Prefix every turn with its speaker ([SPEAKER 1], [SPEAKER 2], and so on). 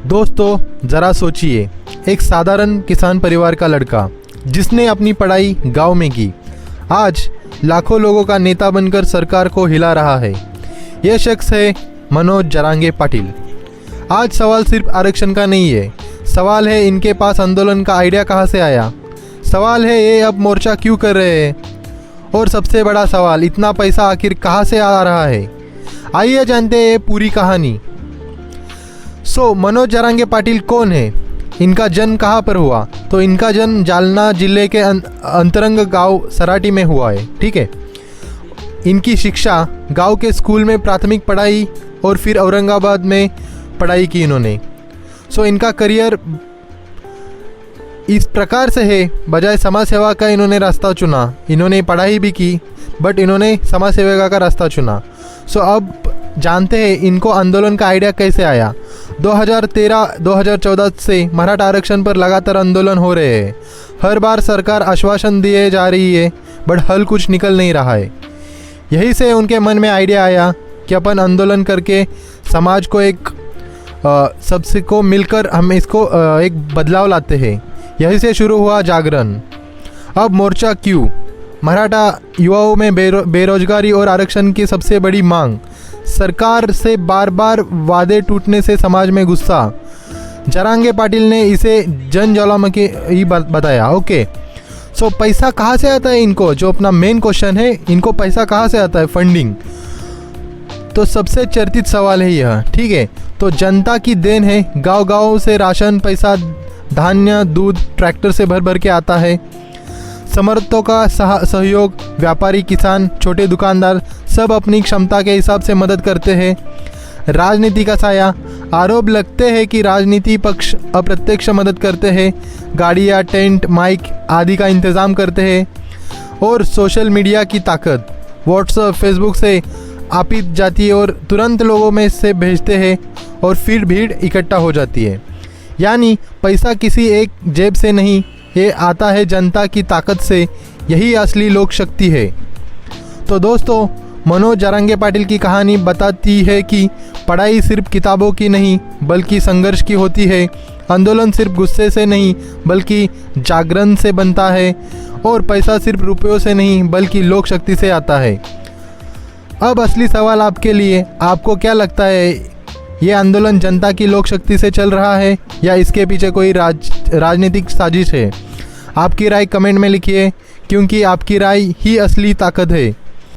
[SPEAKER 1] दोस्तों ज़रा सोचिए, एक साधारण किसान परिवार का लड़का जिसने अपनी पढ़ाई गांव में की, आज लाखों लोगों का नेता बनकर सरकार को हिला रहा है। यह शख्स है मनोज जरांगे पाटिल। आज सवाल सिर्फ आरक्षण का नहीं है, सवाल है इनके पास आंदोलन का आइडिया कहाँ से आया। सवाल है ये अब मोर्चा क्यों कर रहे हैं, और सबसे बड़ा सवाल इतना पैसा आखिर कहाँ से आ रहा है। आइए जानते हैं पूरी कहानी। मनोज जरांगे पाटिल कौन है, इनका जन्म कहाँ पर हुआ? तो इनका जन्म जालना जिले के अंतरंग गांव सराटी में हुआ है। ठीक है। इनकी शिक्षा गांव के स्कूल में प्राथमिक पढ़ाई और फिर औरंगाबाद में पढ़ाई की इन्होंने। इनका करियर इस प्रकार से है, बजाय समाज सेवा का इन्होंने रास्ता चुना। इन्होंने पढ़ाई भी की बट इन्होंने समाज सेवा का रास्ता चुना। अब जानते हैं इनको आंदोलन का आइडिया कैसे आया। 2013-2014 से मराठा आरक्षण पर लगातार आंदोलन हो रहे हैं। हर बार सरकार आश्वासन दिए जा रही है बट हल कुछ निकल नहीं रहा है। यही से उनके मन में आइडिया आया कि अपन आंदोलन करके समाज को सबसे को मिलकर हम इसको एक बदलाव लाते हैं। यही से शुरू हुआ जागरण। अब मोर्चा क्यों? मराठा युवाओं में बेरोजगारी और आरक्षण की सबसे बड़ी मांग, सरकार से बार बार वादे टूटने से समाज में गुस्सा। जरांगे पाटिल ने इसे जन ज्वालामुखी ही बताया। ओके, पैसा कहाँ से आता है इनको? जो अपना मेन क्वेश्चन है, इनको पैसा कहाँ से आता है, फंडिंग। तो सबसे चर्चित सवाल है यह। ठीक है, तो जनता की देन है। गांव गांव से राशन, पैसा, धान्य, दूध ट्रैक्टर से भर भर के आता है। समर्थकों का सहयोग, व्यापारी, किसान, छोटे दुकानदार सब अपनी क्षमता के हिसाब से मदद करते हैं। राजनीति का साया, आरोप लगते हैं कि राजनीति पक्ष अप्रत्यक्ष मदद करते हैं, गाड़ियाँ, टेंट, माइक आदि का इंतज़ाम करते हैं। और सोशल मीडिया की ताकत, व्हाट्सएप, फेसबुक से आपी जाती है और तुरंत लोगों में से भेजते हैं और फिर भीड़ इकट्ठा हो जाती है। यानी पैसा किसी एक जेब से नहीं, ये आता है जनता की ताकत से। यही असली लोक शक्ति है। तो दोस्तों, मनोज जरांगे पाटिल की कहानी बताती है कि पढ़ाई सिर्फ किताबों की नहीं बल्कि संघर्ष की होती है। आंदोलन सिर्फ गुस्से से नहीं बल्कि जागरण से बनता है। और पैसा सिर्फ रुपयों से नहीं बल्कि लोक शक्ति से आता है। अब असली सवाल आपके लिए, आपको क्या लगता है, ये आंदोलन जनता की लोक शक्ति से चल रहा है या इसके पीछे कोई राजनीतिक साजिश है? आपकी राय कमेंट में लिखिए, क्योंकि आपकी राय ही असली ताकत है।